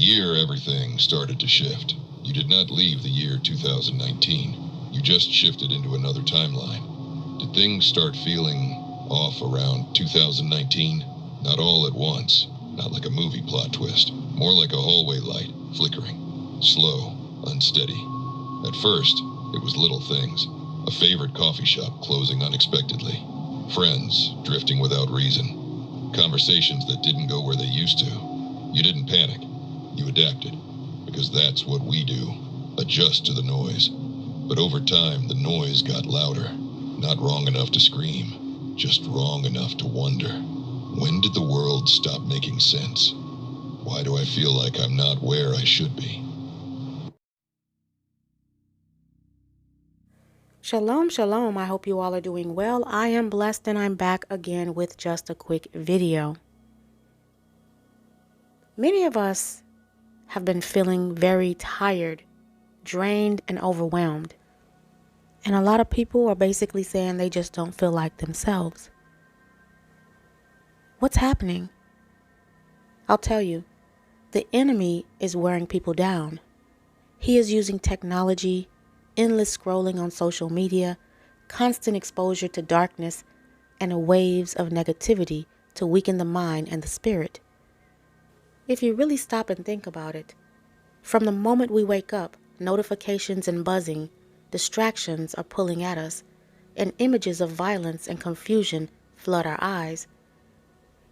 year everything started to shift. You did not leave the year 2019. You just shifted into another timeline. Did things start feeling off around 2019? Not all at once. Not like a movie plot twist. More like a hallway light, flickering. Slow, unsteady. At first, it was little things. A favorite coffee shop closing unexpectedly. Friends drifting without reason. Conversations that didn't go where they used to. You didn't panic. You adapted. Because that's what we do. Adjust to the noise. But over time, the noise got louder. Not wrong enough to scream. Just wrong enough to wonder. When did the world stop making sense? Why do I feel like I'm not where I should be? Shalom, shalom. I hope you all are doing well. I am blessed and I'm back again with just a quick video. Many of us have been feeling very tired, drained, and overwhelmed. And a lot of people are basically saying they just don't feel like themselves. What's happening? I'll tell you, the enemy is wearing people down. He is using technology, endless scrolling on social media, constant exposure to darkness, and waves of negativity to weaken the mind and the spirit. If you really stop and think about it, from the moment we wake up, notifications and buzzing, distractions are pulling at us, and images of violence and confusion flood our eyes.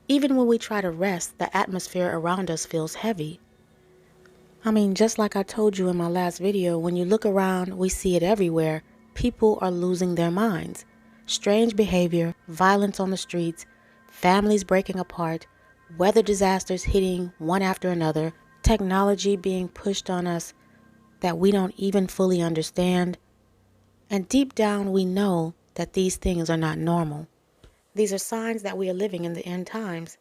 Even when we try to rest, the atmosphere around us feels heavy. I mean, just like I told you in my last video, when you look around, we see it everywhere. People are losing their minds. Strange behavior, violence on the streets, families breaking apart, weather disasters hitting one after another, technology being pushed on us that we don't even fully understand. And deep down, we know that these things are not normal. These are signs that we are living in the end times.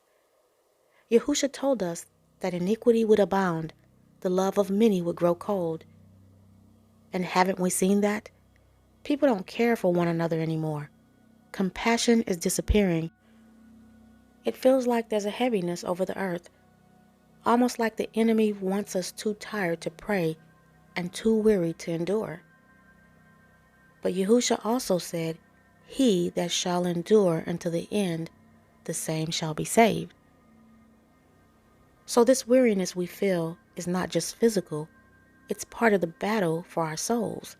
Yahushua told us that iniquity would abound, the love of many would grow cold. And haven't we seen that? People don't care for one another anymore. Compassion is disappearing. It feels like there's a heaviness over the earth, almost like the enemy wants us too tired to pray and too weary to endure. But Yahushua also said, "He that shall endure unto the end, the same shall be saved." So this weariness we feel is not just physical, it's part of the battle for our souls.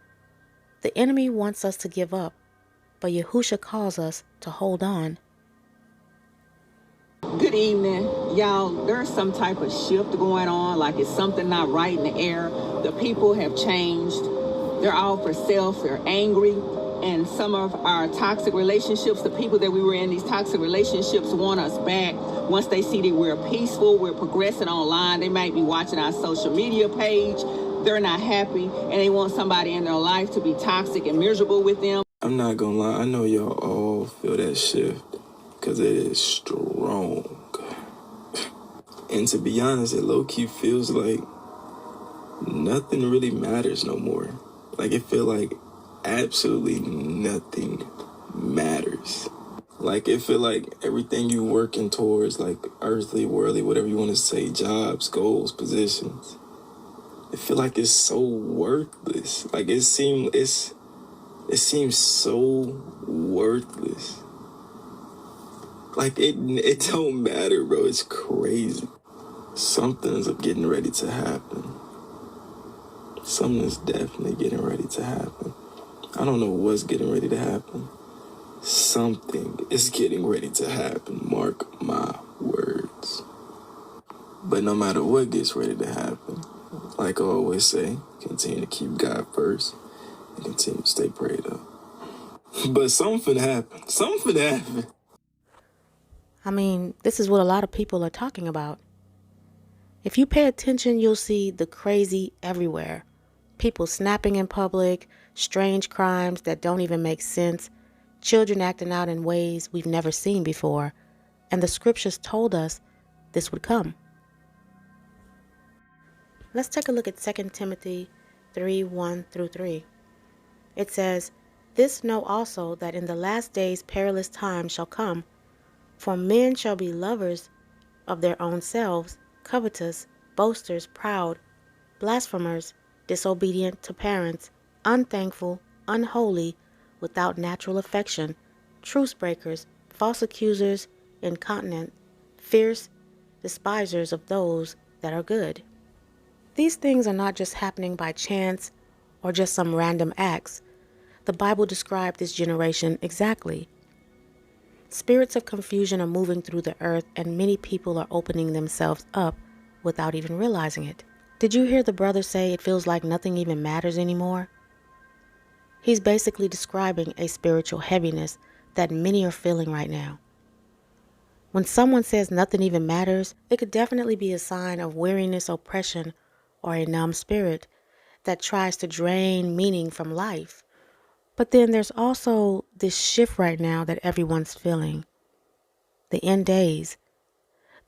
The enemy wants us to give up, but Yahushua calls us to hold on. Good evening. Y'all, there's some type of shift going on, like it's something not right in the air. The people have changed. They're all for self, they're angry. And some of our toxic relationships, the people that we were in these toxic relationships want us back. Once they see that we're peaceful, we're progressing online, they might be watching our social media page. They're not happy and they want somebody in their life to be toxic and miserable with them. I'm not gonna lie, I know y'all all feel that shift because it is strong. And to be honest, it low-key feels like nothing really matters no more. Like it feel like absolutely nothing matters. Like it feel like everything you working towards, like earthly, worldly, whatever you want to say, jobs, goals, positions, it feel like it's so worthless. Like it seems so worthless. Like it don't matter, bro. It's crazy. Something's getting ready to happen. Something's definitely getting ready to happen. I don't know what's getting ready to happen. Something is getting ready to happen. Mark my words. But no matter what gets ready to happen, like I always say, continue to keep God first and continue to stay prayed up. But something happened. Something happened. I mean, this is what a lot of people are talking about. If you pay attention, you'll see the crazy everywhere. People snapping in public, strange crimes that don't even make sense, children acting out in ways we've never seen before. And the scriptures told us this would come. Let's take a look at 2 Timothy 3:1-3. It says, "This know also that in the last days perilous times shall come, for men shall be lovers of their own selves, covetous, boasters, proud, blasphemers, disobedient to parents, unthankful, unholy, without natural affection, truce breakers, false accusers, incontinent, fierce, despisers of those that are good. These things are not just happening by chance or just some random acts. The Bible described this generation exactly. Spirits of confusion are moving through the earth, and many people are opening themselves up without even realizing it. Did you hear the brother say it feels like nothing even matters anymore? He's basically describing a spiritual heaviness that many are feeling right now. When someone says nothing even matters, it could definitely be a sign of weariness, oppression, or a numb spirit that tries to drain meaning from life. But then there's also this shift right now that everyone's feeling. The end days.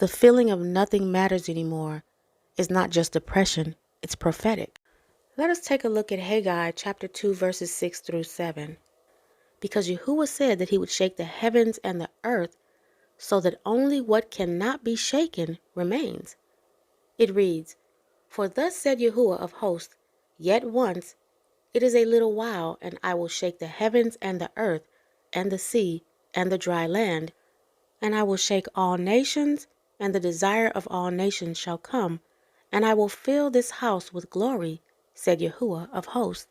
The feeling of nothing matters anymore is not just depression, it's prophetic. Let us take a look at Haggai chapter 2 verses 6 through 7. Because Yahuwah said that he would shake the heavens and the earth so that only what cannot be shaken remains. It reads, For thus said Yahuwah of hosts, Yet once, it is a little while, and I will shake the heavens and the earth and the sea and the dry land, and I will shake all nations, and the desire of all nations shall come, and I will fill this house with glory, said Yahuwah of hosts.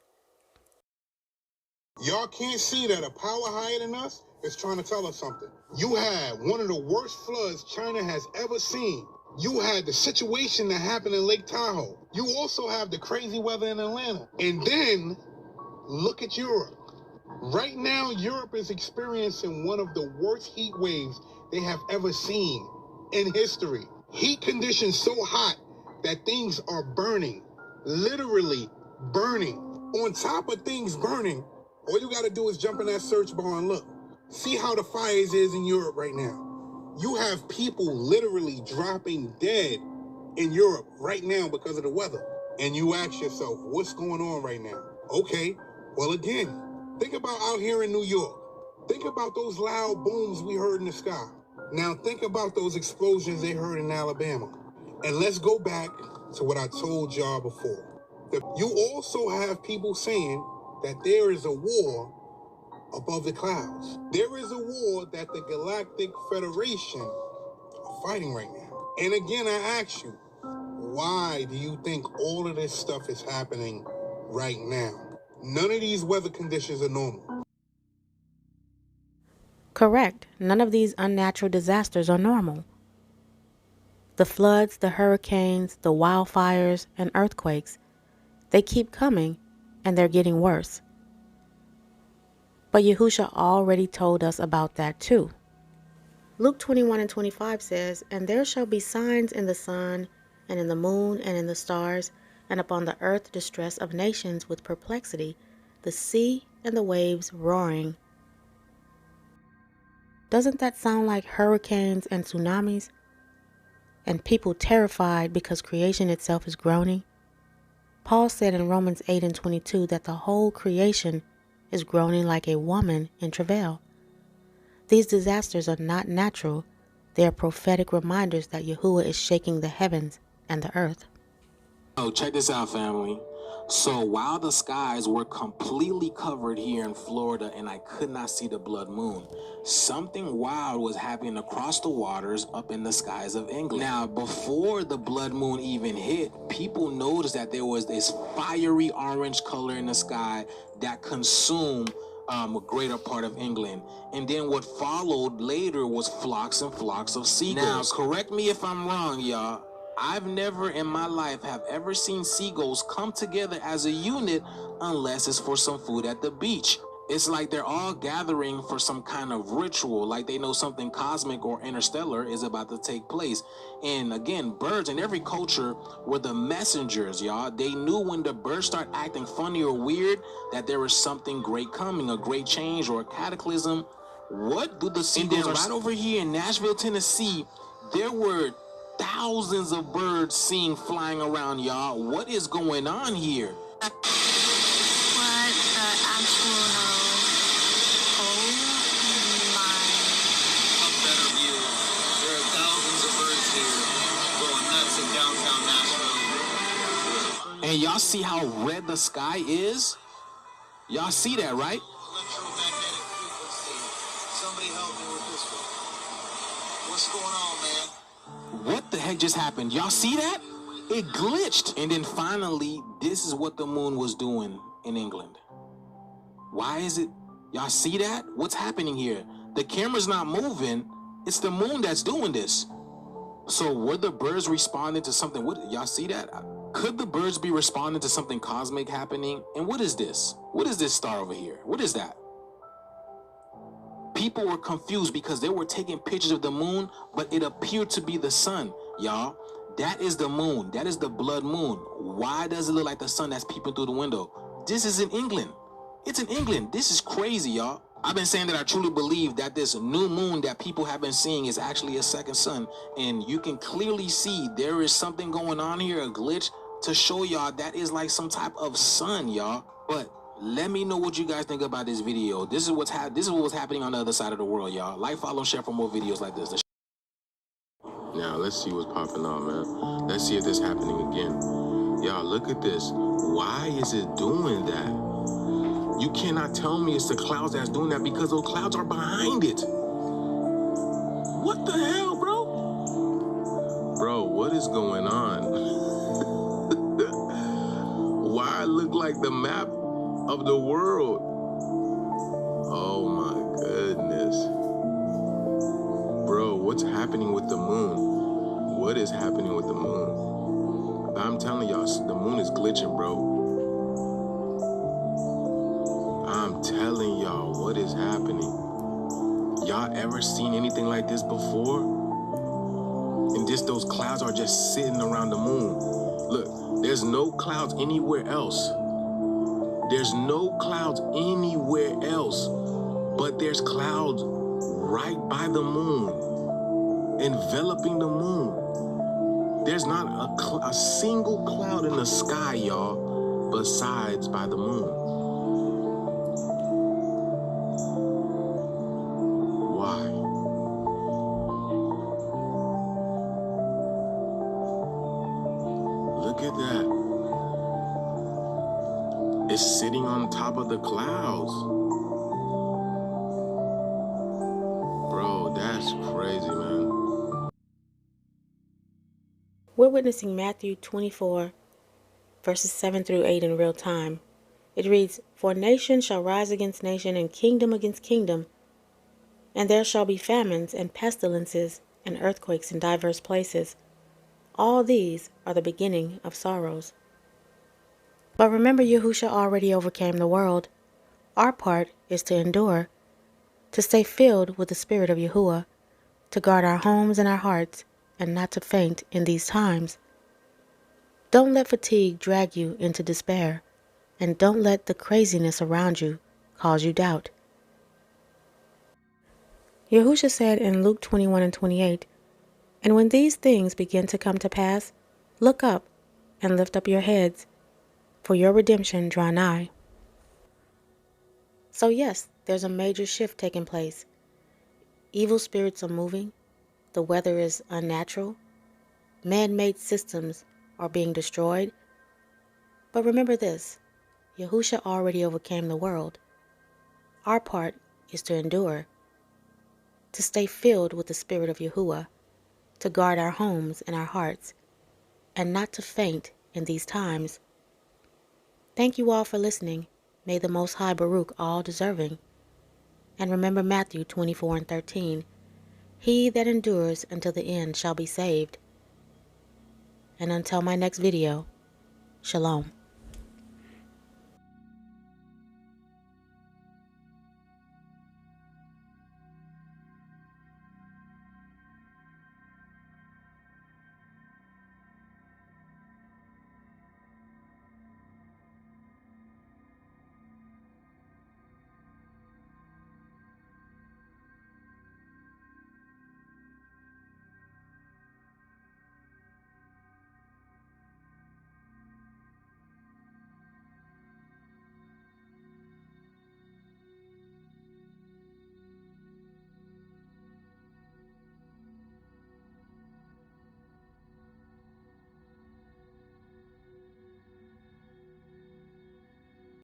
Y'all can't see that a power higher than us is trying to tell us something. You had one of the worst floods China has ever seen. You had the situation that happened in Lake Tahoe. You also have the crazy weather in Atlanta. And then look at Europe. Right now, Europe is experiencing one of the worst heat waves they have ever seen in history. Heat conditions so hot that things are burning, literally burning. On top of things burning, all you got to do is jump in that search bar and look. See how the fires is in Europe right now. You have people literally dropping dead in Europe right now because of the weather. And you ask yourself, what's going on right now? Okay, well again, think about out here in New York. Think about those loud booms we heard in the sky. Now think about those explosions they heard in Alabama. And let's go back to what I told y'all before. You also have people saying that there is a war above the clouds. There is a war that the Galactic Federation are fighting right now. And again, I ask you, why do you think all of this stuff is happening right now? None of these weather conditions are normal. Correct. None of these unnatural disasters are normal. The floods, the hurricanes, the wildfires, and earthquakes, they keep coming, and they're getting worse. But Yahusha already told us about that too. Luke 21 and 25 says, And there shall be signs in the sun, and in the moon, and in the stars, and upon the earth distress of nations with perplexity, the sea and the waves roaring. Doesn't that sound like hurricanes and tsunamis? And people terrified because creation itself is groaning? Paul said in Romans 8 and 22 that the whole creation is groaning like a woman in travail. These disasters are not natural. They are prophetic reminders that Yahuwah is shaking the heavens and the earth. Oh, check this out, family. So while the skies were completely covered here in Florida and I could not see the blood moon, something wild was happening across the waters up in the skies of England. Now, before the blood moon even hit, people noticed that there was this fiery orange color in the sky that consumed a greater part of England. And then what followed later was flocks and flocks of seagulls. Now, correct me if I'm wrong, y'all. I've never in my life have ever seen seagulls come together as a unit unless it's for some food at the beach. It's like they're all gathering for some kind of ritual, like they know something cosmic or interstellar is about to take place. And again, birds in every culture were the messengers, y'all. They knew when the birds start acting funny or weird that there was something great coming, a great change or a cataclysm. What do the seagulls are right over here in Nashville, Tennessee? There were thousands of birds seen flying around, y'all. What is going on here? What the actual hell? Oh my. A better view. There are thousands of birds here going nuts in downtown Nashville. And y'all see how red the sky is? Y'all see that, right? Electromagnetic frequency. Somebody help me with this one. What's going on, man? What the heck just happened? Y'all see that? It glitched. And then finally, this is what the moon was doing in England. Why is it? Y'all see that? What's happening here? The camera's not moving. It's the moon that's doing this. So were the birds responding to something? What, y'all see that? Could the birds be responding to something cosmic happening? And what is this? What is this star over here? What is that? People were confused because they were taking pictures of the moon, but it appeared to be the sun, y'all. That is the moon. That is the blood moon. Why does it look like the sun that's peeping through the window? This is in England. It's in England. This is crazy, y'all. I've been saying that I truly believe that this new moon that people have been seeing is actually a second sun. And you can clearly see there is something going on here, a glitch, to show y'all that is like some type of sun, y'all. But let me know what you guys think about this video. This is what's happening on the other side of the world, y'all. Like, follow, share for more videos like this. Now, let's see what's popping on, man. Let's see if this is happening again. Y'all, look at this. Why is it doing that? You cannot tell me it's the clouds that's doing that because those clouds are behind it. What the hell, bro? Bro, what is going on? Why it look like the map of the world? Oh my goodness. Bro, what's happening with the moon? What is happening with the moon? I'm telling y'all, the moon is glitching, bro. I'm telling y'all what is happening. Y'all ever seen anything like this before? And just those clouds are just sitting around the moon. Look, there's no clouds anywhere else. There's no clouds anywhere else, but there's clouds right by the moon, enveloping the moon. There's not a single cloud in the sky, y'all, besides by the moon. Why? Look at that. It's sitting on top of the clouds. Bro, that's crazy, man. We're witnessing Matthew 24, verses 7 through 8 in real time. It reads, "For nation shall rise against nation, and kingdom against kingdom. And there shall be famines and pestilences and earthquakes in diverse places. All these are the beginning of sorrows." But remember, Yahusha already overcame the world. Our part is to endure, to stay filled with the Spirit of Yahuwah, to guard our homes and our hearts, and not to faint in these times. Don't let fatigue drag you into despair, and don't let the craziness around you cause you doubt. Yahusha said in Luke 21 and 28, "And when these things begin to come to pass, look up and lift up your heads, for your redemption draw nigh." So yes, there's a major shift taking place. Evil spirits are moving. The weather is unnatural. Man-made systems are being destroyed. But remember this, Yahusha already overcame the world. Our part is to endure, to stay filled with the Spirit of Yahuwah, to guard our homes and our hearts, and not to faint in these times. Thank you all for listening. May the Most High Baruch all deserving. And remember Matthew 24 and 13. He that endures until the end shall be saved. And until my next video, Shalom.